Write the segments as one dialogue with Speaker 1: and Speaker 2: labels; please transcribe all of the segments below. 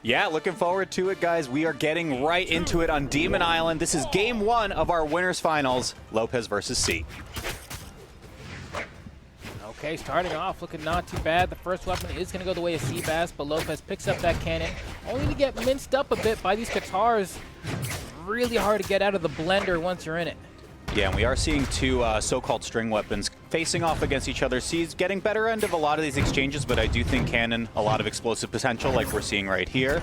Speaker 1: Yeah, looking forward to it, guys. We are getting right into it on Demon Island. This is game 1 of our winners finals, Lopes versus C.
Speaker 2: Okay, starting off looking not too bad. The first weapon is going to go the way of Seabass, but Lopes picks up that cannon, only to get minced up a bit by these guitars. Really hard to get out of the blender once you're in it.
Speaker 1: Yeah, and we are seeing two so-called string weapons facing off against each other. C's getting better end of a lot of these exchanges, but I do think Cannon, a lot of explosive potential like we're seeing right here.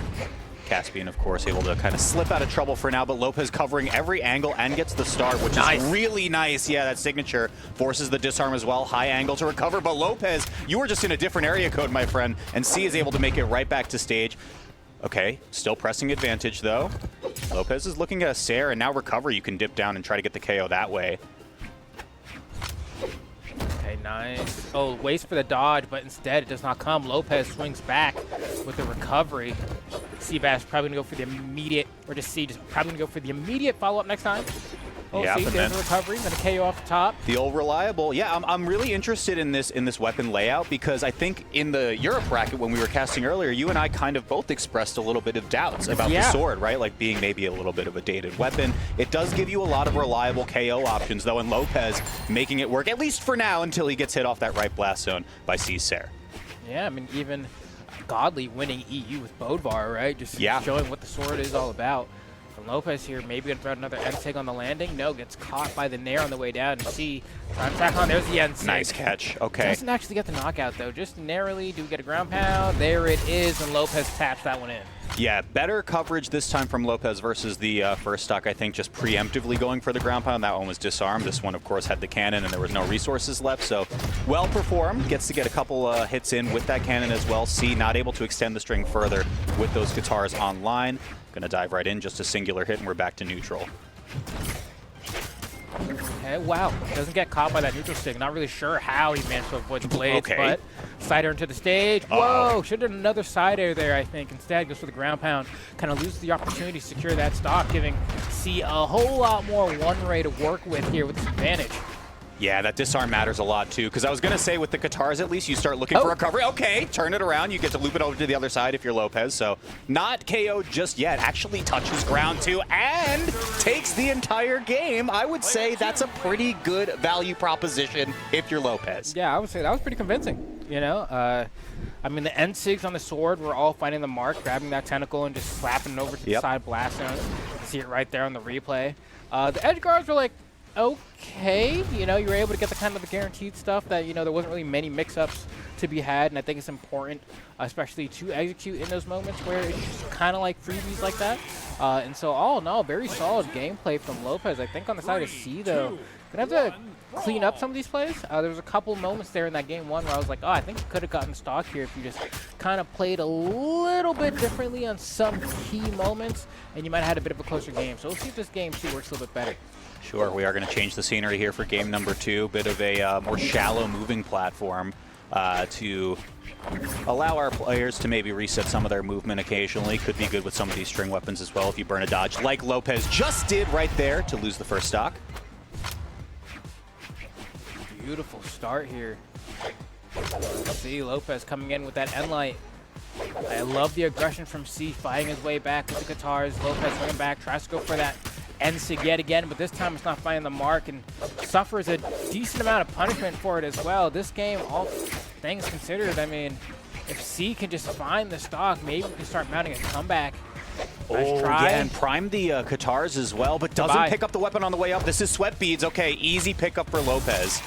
Speaker 1: Caspian, of course, able to kind of slip out of trouble for now, but Lopes covering every angle and gets the start, which is really nice. Yeah, that signature forces the disarm as well. High angle to recover, but Lopes, you were just in a different area code, my friend, and C is able to make it right back to stage. Okay, still pressing advantage, though. Lopes is looking at a Sair, and now recover. You can dip down and try to get the KO that way.
Speaker 2: Okay, nice. Oh, waits for the dodge, but instead it does not come. Lopes swings back with the recovery. Seabass probably going to go for the immediate, or just C, just probably going to go for the immediate follow-up next time. Oh,
Speaker 1: yeah,
Speaker 2: see, there's a recovery, then a KO off the top.
Speaker 1: The old reliable. Yeah, I'm really interested in this weapon layout because I think in the Europe bracket when we were casting earlier, you and I kind of both expressed a little bit of doubts about the sword, right? Like being maybe a little bit of a dated weapon. It does give you a lot of reliable KO options, though, and Lopes making it work, at least for now, until he gets hit off that right blast zone by C's Sair.
Speaker 2: Yeah, I mean, even Godly winning EU with Bodvar, right? Just showing what the sword is all about. Lopes here, maybe going to throw another N-Sig on the landing. No, gets caught by the Nair on the way down. And see, trying to tack on. There's the N-Sig.
Speaker 1: Nice catch. Okay.
Speaker 2: Doesn't actually get the knockout, though. Just narrowly. Do we get a ground pound? There it is, and Lopes taps that one in.
Speaker 1: Yeah, better coverage this time from Lopes versus the first stock, I think, just preemptively going for the ground pound. That one was disarmed. This one, of course, had the cannon, and there was no resources left. So, well performed. Gets to get a couple hits in with that cannon as well. C not able to extend the string further with those guitars online. Gonna dive right in, just a singular hit, and we're back to neutral.
Speaker 2: Okay, wow. Doesn't get caught by that neutral stick. Not really sure how he managed to avoid the blades, but side air into the stage. Whoa, should have done another side air there, I think. Instead, goes for the ground pound. Kind of loses the opportunity to secure that stock, giving C a whole lot more one-ray to work with here with this advantage.
Speaker 1: Yeah, that disarm matters a lot, too, because I was going to say with the guitars, at least, you start looking for recovery. Okay, turn it around. You get to loop it over to the other side if you're Lopes. So not KO just yet. Actually touches ground, too, and takes the entire game. I would say that's a pretty good value proposition if you're Lopes.
Speaker 2: Yeah, I would say that was pretty convincing, you know? I mean, the N-Sigs on the sword were all finding the mark, grabbing that tentacle and just slapping it over to the side blast zone. You see it right there on the replay. The edge guards were like, okay, you know, you were able to get the kind of the guaranteed stuff that, you know, there wasn't really many mix-ups to be had, and I think it's important, especially to execute in those moments where it's just kind of like freebies like that. And so, all in all, very solid gameplay from Lopes. I think on the side of C, though, gonna have to clean up some of these plays. There was a couple moments there in that game 1 where I was like, oh, I think you could have gotten stock here if you just kind of played a little bit differently on some key moments, and you might have had a bit of a closer game. So we'll see if this game 2 works a little bit better.
Speaker 1: Sure, we are going to change the scenery here for game number 2. Bit of a more shallow moving platform to allow our players to maybe reset some of their movement occasionally. Could be good with some of these string weapons as well if you burn a dodge like Lopes just did right there to lose the first stock.
Speaker 2: Beautiful start here. See Lopes coming in with that N-Light. I love the aggression from C, fighting his way back with the guitars. Lopes running back, tries to go for that N-Sig yet again, but this time it's not finding the mark and suffers a decent amount of punishment for it as well. This game, all things considered, I mean, if C can just find the stock, maybe we can start mounting a comeback. Nice try.
Speaker 1: Yeah, and prime the guitars as well, but doesn't pick up the weapon on the way up. This is Sweat Beads. Okay, easy pickup for Lopes.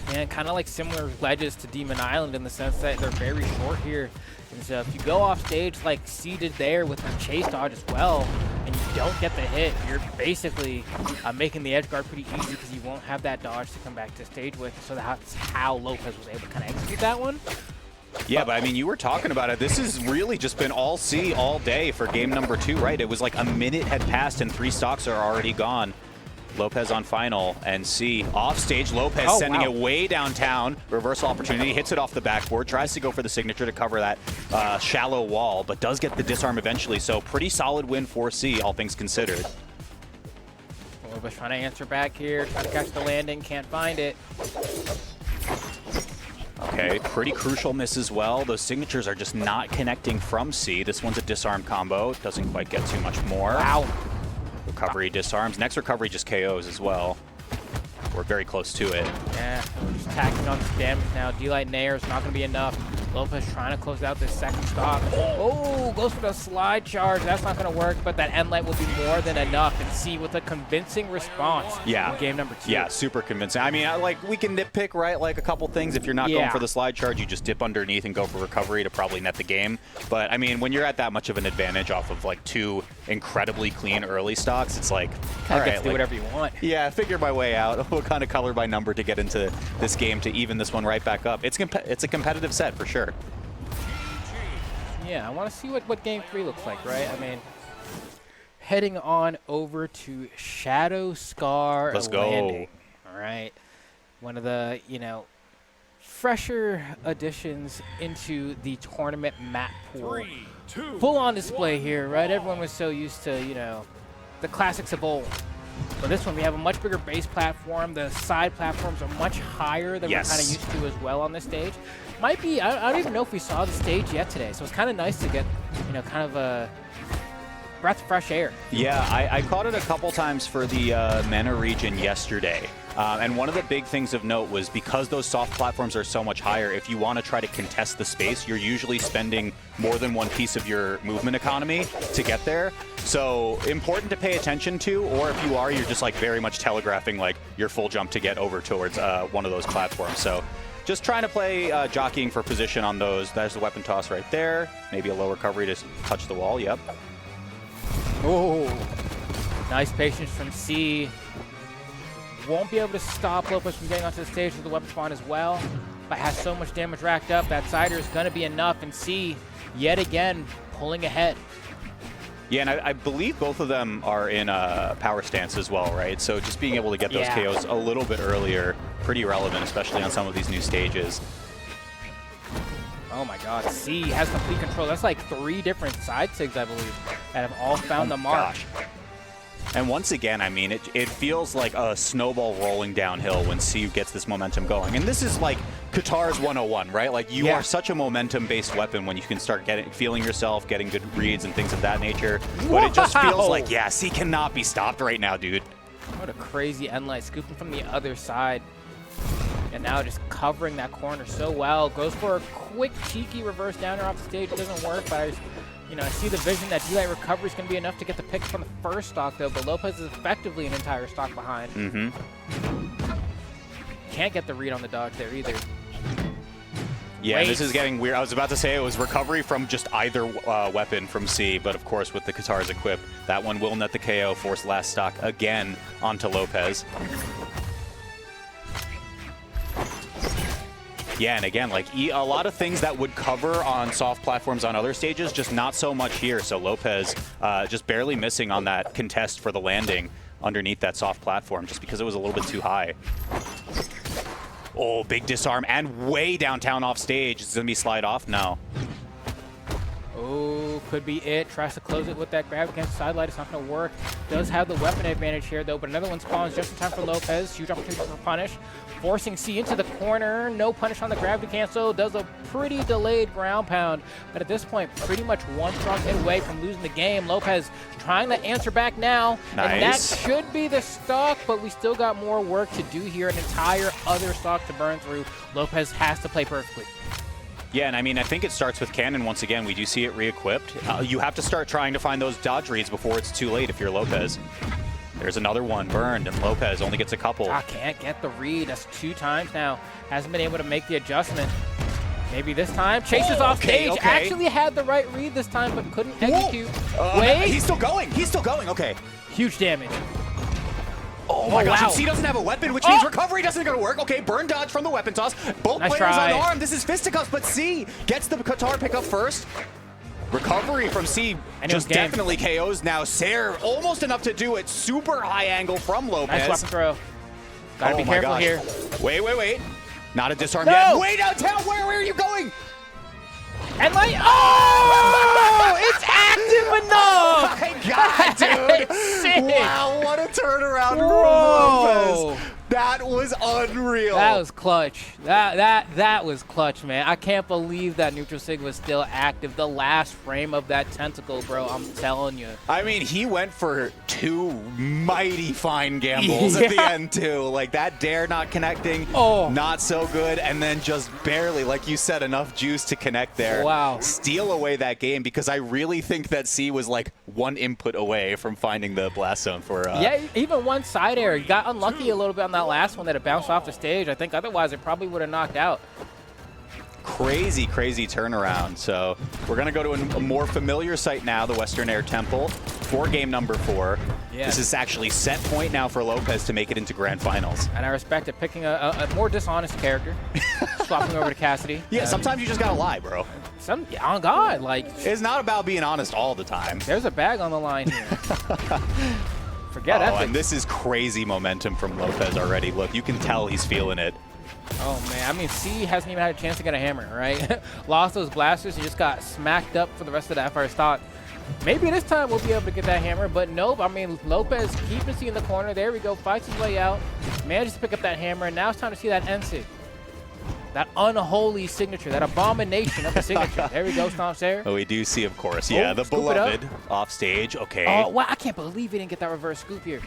Speaker 2: And kind of like similar ledges to Demon Island in the sense that they're very short here. And so if you go off stage like C did there with the chase dodge as well, and you don't get the hit, you're basically making the edge guard pretty easy because you won't have that dodge to come back to stage with. So that's how Lopes was able to kind of execute that one.
Speaker 1: Yeah, but I mean, you were talking about it. This has really just been all C all day for game number 2, right? It was like a minute had passed and 3 stocks are already gone. Lopes on final, and C off stage. Lopes sending it way downtown. Reversal opportunity, hits it off the backboard, tries to go for the signature to cover that shallow wall, but does get the disarm eventually. So pretty solid win for C, all things considered.
Speaker 2: Lopes trying to answer back here, trying to catch the landing, can't find it.
Speaker 1: Okay, Okay, pretty crucial miss as well. Those signatures are just not connecting from C. This one's a disarm combo. Doesn't quite get too much more.
Speaker 2: Wow.
Speaker 1: Recovery disarms. Next recovery just KOs as well. We're very close to it.
Speaker 2: Yeah, we're just tacking on some damage now. D-Light Nair is not going to be enough. Lopes trying to close out this second stock. Oh, goes for the slide charge. That's not going to work, but that end light will be more than enough. And C with a convincing response in game number 2.
Speaker 1: Yeah, super convincing. I mean, like, we can nitpick, right? Like, a couple things. If you're not going for the slide charge, you just dip underneath and go for recovery to probably net the game. But, I mean, when you're at that much of an advantage off of, like, 2 incredibly clean early stocks, it's like, all right,
Speaker 2: get to do whatever you want.
Speaker 1: Yeah, figure my way out. What kind of color by number to get into this game to even this one right back up. It's a competitive set for sure.
Speaker 2: Yeah, I want to see what game 3 looks like, right? I mean, heading on over to Shadow Scar
Speaker 1: Let's
Speaker 2: Landing.
Speaker 1: go.
Speaker 2: All right. One of the, fresher additions into the tournament map pool.
Speaker 3: 3, 2,
Speaker 2: Full on display here, right? Everyone was so used to, the classics of old. But this one, we have a much bigger base platform. The side platforms are much higher than we're kind of used to as well on this stage. Might be, I don't even know if we saw the stage yet today, so it's kind of nice to get, kind of a breath of fresh air.
Speaker 1: Yeah, I caught it a couple times for the MENA region yesterday. And one of the big things of note was because those soft platforms are so much higher, if you want to try to contest the space, you're usually spending more than one piece of your movement economy to get there. So important to pay attention to, or if you are, you're just like very much telegraphing like your full jump to get over towards one of those platforms. So just trying to play jockeying for position on those. There's the weapon toss right there. Maybe a low recovery to touch the wall. Yep.
Speaker 2: Oh, nice patience from C. Won't be able to stop Lopes from getting onto the stage with the weapon spawn as well, but has so much damage racked up that Cider is going to be enough, and C, yet again, pulling ahead.
Speaker 1: Yeah, and I believe both of them are in a power stance as well, right? So just being able to get those KOs a little bit earlier, pretty relevant, especially on some of these new stages.
Speaker 2: Oh my god, C has complete control. That's like 3 different side sigs, I believe, that have all found the mark.
Speaker 1: Gosh. And once again, I mean, it feels like a snowball rolling downhill when C gets this momentum going. And this is like Qatar's 101, right? Like, you are such a momentum-based weapon when you can start feeling yourself, getting good reads and things of that nature. But it just feels like, yeah, C cannot be stopped right now, dude.
Speaker 2: What a crazy end light, scooping from the other side. And now just covering that corner so well. Goes for a quick, cheeky reverse downer off the stage. It doesn't work, but I see the vision that D-Light recovery is going to be enough to get the pick from the first stock, though. But Lopes is effectively an entire stock behind. Can't get the read on the dodge there either.
Speaker 1: Yeah, this is getting weird. I was about to say it was recovery from just either weapon from C, but of course with the Qatar's equip, that one will net the KO, force last stock again onto Lopes. Yeah, and again, like a lot of things that would cover on soft platforms on other stages, just not so much here. So Lopes just barely missing on that contest for the landing underneath that soft platform just because it was a little bit too high. Oh, big disarm and way downtown off stage. Is it going to be slide off? No.
Speaker 2: Oh, could be it. Tries to close it with that grab against the side light. It's not going to work. Does have the weapon advantage here, though, but another one spawns just in time for Lopes. Huge opportunity for punish. Forcing C into the corner. No punish on the grab to cancel. Does a pretty delayed ground pound. But at this point, pretty much one strong hit away from losing the game. Lopes trying to answer back now.
Speaker 1: Nice.
Speaker 2: And that should be the stock, but we still got more work to do here. An entire other stock to burn through. Lopes has to play perfectly.
Speaker 1: Yeah, and I mean, I think it starts with Cannon once again. We do see it re-equipped. You have to start trying to find those dodge reads before it's too late if you're Lopes. There's another one burned, and Lopes only gets a couple.
Speaker 2: Can't get the read. That's 2 times now. Hasn't been able to make the adjustment. Maybe this time. Chases off stage.
Speaker 1: Okay.
Speaker 2: Actually had the right read this time, but couldn't execute. Wait.
Speaker 1: He's still going. He's still going. Okay.
Speaker 2: Huge damage.
Speaker 1: Oh my gosh,
Speaker 2: wow.
Speaker 1: and C doesn't have a weapon, which means recovery doesn't going to work. Okay, burn dodge from the weapon toss. Both
Speaker 2: Nice
Speaker 1: players
Speaker 2: try.
Speaker 1: unarmed. This is fisticuffs, but C gets the Qatar pickup first. Recovery from C just definitely KOs now. Sair almost enough to do it. Super high angle from Lopes.
Speaker 2: Nice weapon throw. Gotta be careful here.
Speaker 1: Wait. Not a disarm
Speaker 2: No!
Speaker 1: yet. Way downtown. Where are you going?
Speaker 2: And like, oh, it's active enough.
Speaker 1: Oh my God, dude.
Speaker 2: Sick.
Speaker 1: Wow, what a turnaround from
Speaker 2: Whoa.
Speaker 1: Lopes. That That was unreal.
Speaker 2: That was clutch. That was clutch, man. I can't believe that neutral sig was still active. The last frame of that tentacle, bro. I'm telling you.
Speaker 1: I mean, he went for 2 mighty fine gambles at the end, too. Like, that dare not connecting, not so good. And then just barely, like you said, enough juice to connect there.
Speaker 2: Wow.
Speaker 1: Steal away that game, because I really think that C was like 1 input away from finding the blast zone for...
Speaker 2: yeah, even one side air. He got unlucky a little bit on that last one that it bounced off the stage. I think otherwise it probably would have knocked out.
Speaker 1: Crazy, crazy turnaround. So we're going to go to a more familiar site now, the Western Air Temple, for game number 4.
Speaker 2: Yeah.
Speaker 1: This is actually set point now for Lopes to make it into grand finals.
Speaker 2: And I respect it, picking a more dishonest character, swapping over to Cassidy.
Speaker 1: Yeah, sometimes you just got to lie, bro.
Speaker 2: On God, like...
Speaker 1: It's not about being honest all the time.
Speaker 2: There's a bag on the line here. Forget Epic.
Speaker 1: And this is crazy momentum from Lopes already. Look, you can tell he's feeling it.
Speaker 2: Oh, man. I mean, C hasn't even had a chance to get a hammer, right? Lost those blasters. He just got smacked up for the rest of that first stock. Maybe this time we'll be able to get that hammer, but nope. I mean, Lopes keeping C in the corner. There we go. Fights his way out. Manages to pick up that hammer, and now it's time to see that NSIG. That unholy signature, that abomination of a signature. There we go, Stomps there.
Speaker 1: Oh, we do see, of course. Yeah, the beloved off stage. Okay.
Speaker 2: Oh, wow. I can't believe he didn't get that reverse scoop here.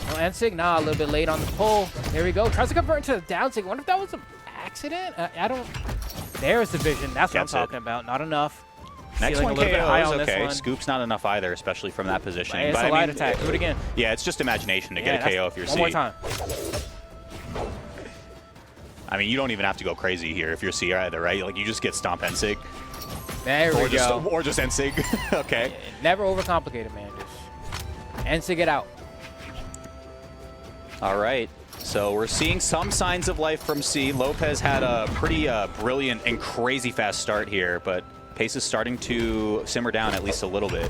Speaker 2: No, NSIG, nah, a little bit late on the pull. There we go. Tries to convert into the down sig. I wonder if that was an accident. I don't. There's the vision. That's what I'm talking about. Not enough.
Speaker 1: Next
Speaker 2: Feeling
Speaker 1: one
Speaker 2: a little bit high
Speaker 1: KOs,
Speaker 2: on
Speaker 1: okay.
Speaker 2: this one.
Speaker 1: Scoop's not enough either, especially from that positioning.
Speaker 2: It's
Speaker 1: but
Speaker 2: a light attack. Do it again.
Speaker 1: Yeah, it's just imagination to get a KO if you're C.
Speaker 2: One more time.
Speaker 1: I mean, you don't even have to go crazy here if you're C either, right? Like, you just get stomp NSIG.
Speaker 2: There we go.
Speaker 1: Or just NSIG. Okay.
Speaker 2: Never overcomplicate it, man. Just NSIG it out.
Speaker 1: All right. So we're seeing some signs of life from C. Lopes had a pretty brilliant and crazy fast start here, but pace is starting to simmer down at least a little bit.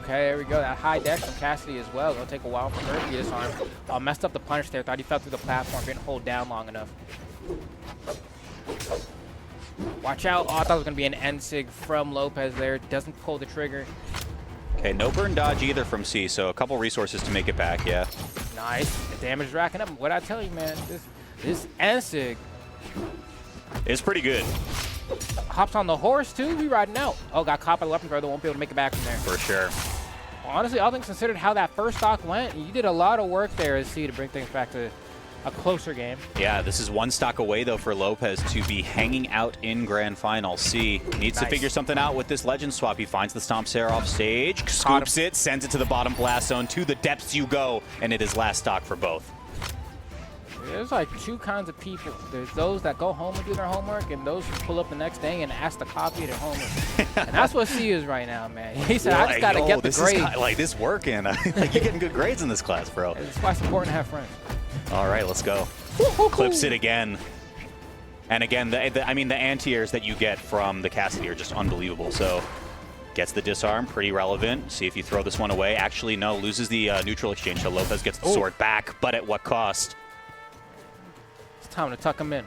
Speaker 2: Okay, there we go. That high deck from Cassidy as well. It'll take a while for her to get his arm. Messed up the punish there. Thought he fell through the platform. Didn't hold down long enough. Watch out. Oh, I thought it was going to be an NSIG from Lopes there. Doesn't pull the trigger.
Speaker 1: Okay, no burn dodge either from C, so a couple resources to make it back, yeah.
Speaker 2: Nice. The damage is racking up. What'd I tell you, man? This NSIG
Speaker 1: is pretty good.
Speaker 2: Hops on the horse, too. We riding out. Oh, got caught by the weapon brother. Won't be able to make it back from there.
Speaker 1: For sure.
Speaker 2: Well, honestly, all things considered, how that first stock went, you did a lot of work there as C to bring things back to a closer game.
Speaker 1: Yeah, this is 1 stock away, though, for Lopes to be hanging out in Grand Final. C needs to figure something out with this Legend swap. He finds the Stomp Sarah off stage, scoops it, sends it to the bottom blast zone. To the depths you go, and it is last stock for both.
Speaker 2: There's like 2 kinds of people. There's those that go home and do their homework, and those who pull up the next day and ask to copy their homework. And that's what C is right now, man. He said, I just got to get the grade.
Speaker 1: Like, this working. Like, you're getting good grades in this class, bro.
Speaker 2: It's why it's important to have friends.
Speaker 1: All right, let's go. Clips it again. And again, I mean, the anti-airs that you get from the Cassidy are just unbelievable. So, gets the disarm, pretty relevant. See if you throw this one away. Actually, no, loses the neutral exchange. So Lopes gets the sword back, but at what cost?
Speaker 2: Time to tuck him in.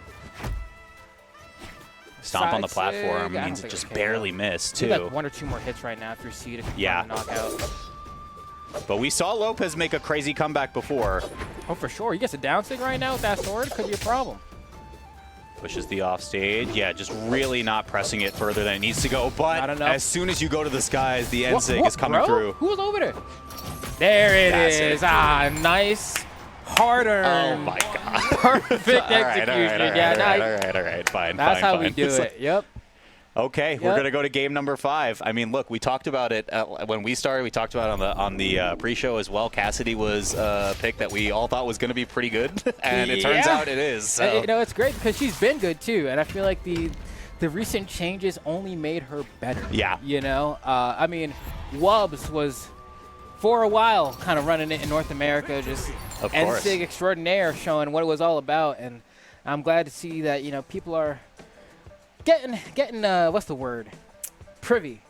Speaker 1: Stomp on the platform means it just barely missed, too.
Speaker 2: Like 1 or 2 more hits right now if you're C to knock out.
Speaker 1: But we saw Lopes make a crazy comeback before.
Speaker 2: Oh, for sure. He gets a down sig right now with that sword. Could be a problem.
Speaker 1: Pushes the offstage. Yeah, just really not pressing it further than it needs to go. But as soon as you go to the skies, the NSIG is coming through.
Speaker 2: Who was over there? There it is. Ah, nice. Hard-earned.
Speaker 1: Oh, my God.
Speaker 2: Perfect execution.
Speaker 1: All right. Fine.
Speaker 2: That's how we do it. Yep.
Speaker 1: Okay, we're gonna go to game number 5. I mean, look, we talked about it when we started. We talked about it on the pre-show as well. Cassidy was a pick that we all thought was gonna be pretty good, and it turns out it is. So.
Speaker 2: You know, it's great because she's been good too, and I feel like the recent changes only made her better.
Speaker 1: Yeah.
Speaker 2: You know, I mean, Wubbs was for a while kind of running it in North America, just NSIG extraordinaire, showing what it was all about, and I'm glad to see that people are getting what's the word? Privy.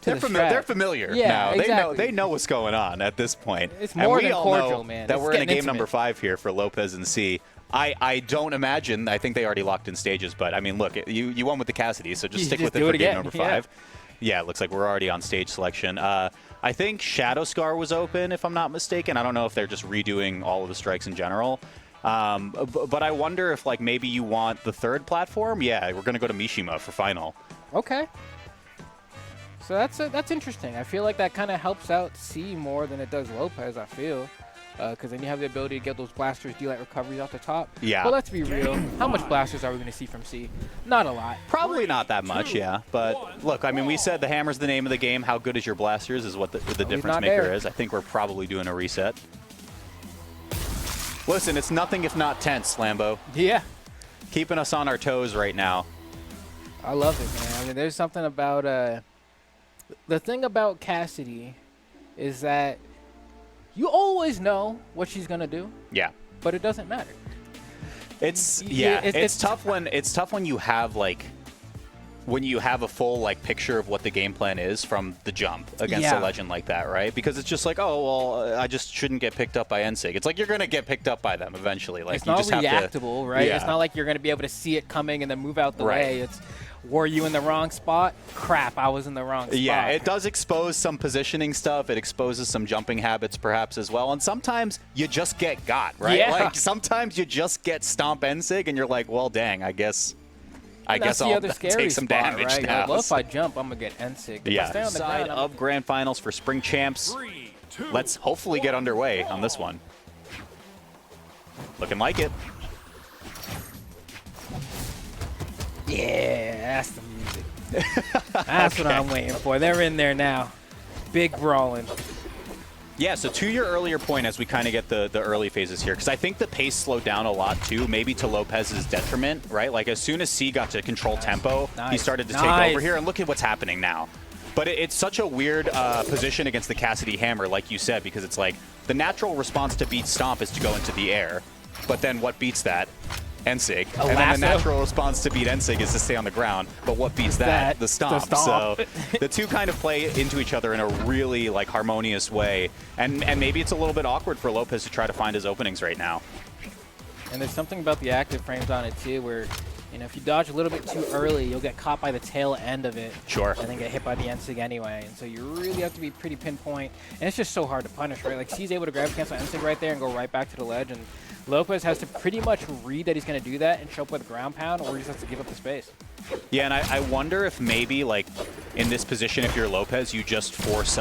Speaker 1: They're familiar now.
Speaker 2: Exactly.
Speaker 1: They know what's going on at this point.
Speaker 2: It's more than cordial,
Speaker 1: know
Speaker 2: man.
Speaker 1: That we're in a game number 5 here for Lopes and C. I don't imagine. I think they already locked in stages, but I mean, look, you won with the Cassidy, so just stick with it for game number 5. Yeah, it looks like we're already on stage selection. I think Shadow Scar was open, if I'm not mistaken. I don't know if they're just redoing all of the strikes in general. But I wonder if, like, maybe you want the third platform. Yeah, we're going to go to Mishima for final.
Speaker 2: Okay. So that's interesting. I feel like that kind of helps out C more than it does Lopes, I feel. Because then you have the ability to get those blasters, D-Light recoveries off the top.
Speaker 1: Yeah.
Speaker 2: But let's be real. How much blasters are we going to see from C? Not a lot.
Speaker 1: Probably not that much, yeah. But look, I mean, we said the hammer's the name of the game. How good is your blasters is what the difference maker is. I think we're probably doing a reset. Listen, it's nothing if not tense, Lambo.
Speaker 2: Yeah.
Speaker 1: Keeping us on our toes right now.
Speaker 2: I love it, man. I mean, there's something about the thing about Cassidy is that you always know what she's gonna do.
Speaker 1: Yeah.
Speaker 2: But it doesn't matter.
Speaker 1: It's it's tough when you have like a full like picture of what the game plan is from the jump against a legend like that, right? Because it's just like, oh well, I just shouldn't get picked up by NSYG. It's like you're gonna get picked up by them eventually. Like
Speaker 2: it's
Speaker 1: you
Speaker 2: not
Speaker 1: just
Speaker 2: reactable, right?
Speaker 1: Yeah.
Speaker 2: It's not like you're gonna be able to see it coming and then move out the way. It's were you in the wrong spot? Crap, I was in the wrong spot.
Speaker 1: Yeah, it does expose some positioning stuff. It exposes some jumping habits perhaps as well. And sometimes you just get got, right?
Speaker 2: Yeah.
Speaker 1: Like sometimes you just get stomp NSYG and you're like, well, dang, I guess I'll take some damage
Speaker 2: right?
Speaker 1: now.
Speaker 2: Well, if I jump, I'm going to get NSYG.
Speaker 1: Yeah. Side of Grand Finals for Spring Champs. Let's hopefully get underway on this one. Looking like it.
Speaker 2: Yeah, that's the music. That's what I'm waiting for. They're in there now. Big brawling.
Speaker 1: Yeah, so to your earlier point, as we kind of get the early phases here, because I think the pace slowed down a lot too, maybe to Lopez's detriment, right? Like as soon as C got to control tempo, he started to take over here, and look at what's happening now. But it's such a weird position against the Cassidy Hammer, like you said, because it's like the natural response to beat Stomp is to go into the air, but then what beats that? NSYG. And then the natural response to beat NSYG is to stay on the ground. But what beats that? The stomp. So the two kind of play into each other in a really like harmonious way. And maybe it's a little bit awkward for Lopes to try to find his openings right now.
Speaker 2: And there's something about the active frames on it too where, you know, if you dodge a little bit too early, you'll get caught by the tail end of it.
Speaker 1: Sure.
Speaker 2: And then get hit by the NSYG anyway. And so you really have to be pretty pinpoint. And it's just so hard to punish, right? Like C's able to grab cancel NSYG right there and go right back to the ledge. And Lopes has to pretty much read that he's going to do that and show up with a ground pound, or he just has to give up the space.
Speaker 1: Yeah, and I wonder if maybe, like, in this position, if you're Lopes, you just force,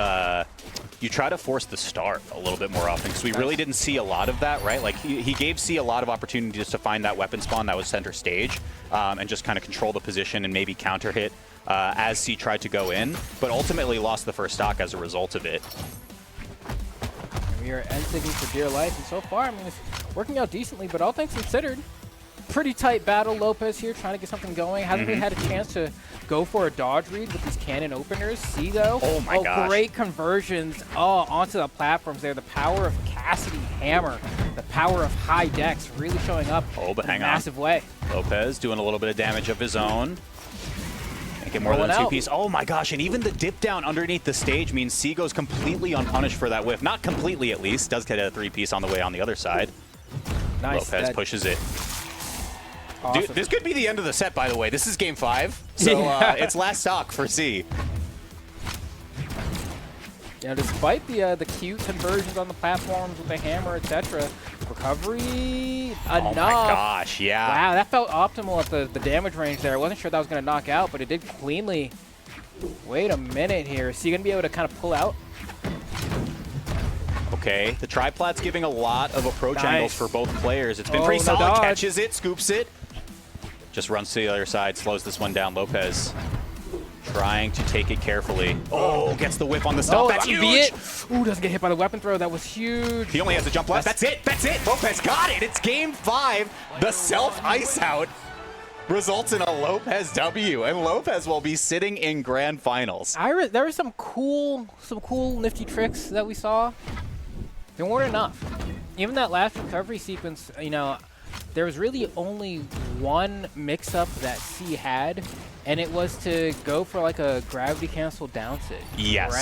Speaker 1: you try to force the start a little bit more often, because we really didn't see a lot of that, right? Like, he gave C a lot of opportunities to find that weapon spawn that was center stage, and just kind of control the position and maybe counter hit as C tried to go in, but ultimately lost the first stock as a result of it.
Speaker 2: We are NSYGing for dear life, and so far, I mean, it's working out decently, but all things considered, pretty tight battle. Lopes here trying to get something going. Hasn't really had a chance to go for a dodge read with these cannon openers. See, though?
Speaker 1: Oh, my gosh.
Speaker 2: Great conversions onto the platforms there. The power of Cassidy Hammer, the power of high decks really showing up
Speaker 1: but
Speaker 2: in a massive way.
Speaker 1: Lopes doing a little bit of damage of his own. Get more than a two-piece. Oh my gosh, and even the dip down underneath the stage means C goes completely unpunished for that whiff. Not completely, at least. Does get a three-piece on the way on the other side.
Speaker 2: Nice.
Speaker 1: Lopes pushes it.
Speaker 2: Awesome.
Speaker 1: Dude, this could be the end of the set, by the way. This is game 5, so it's last stock for C.
Speaker 2: Yeah, despite the cute conversions on the platforms with the hammer, etc., recovery enough.
Speaker 1: Oh my gosh, yeah.
Speaker 2: Wow, that felt optimal at the damage range there. I wasn't sure that was going to knock out, but it did cleanly. Wait a minute here. Is he going to be able to kind of pull out?
Speaker 1: Okay, the triplat's giving a lot of approach angles for both players. It's been pretty solid.
Speaker 2: Dodge.
Speaker 1: Catches it, scoops it. Just runs to the other side, slows this one down. Lopes trying to take it carefully. Oh, gets the whip on the stop. That's huge.
Speaker 2: Ooh, doesn't get hit by the weapon throw. That was huge.
Speaker 1: He only has to jump left. That's it. That's it. Lopes got it. It's game 5. The self-ice out results in a Lopes W, and Lopes will be sitting in grand finals.
Speaker 2: There were some cool nifty tricks that we saw. There weren't enough. Even that last recovery sequence, you know, there was really only one mix-up that C had, and it was to go for like a gravity cancel down sit.
Speaker 1: Yes.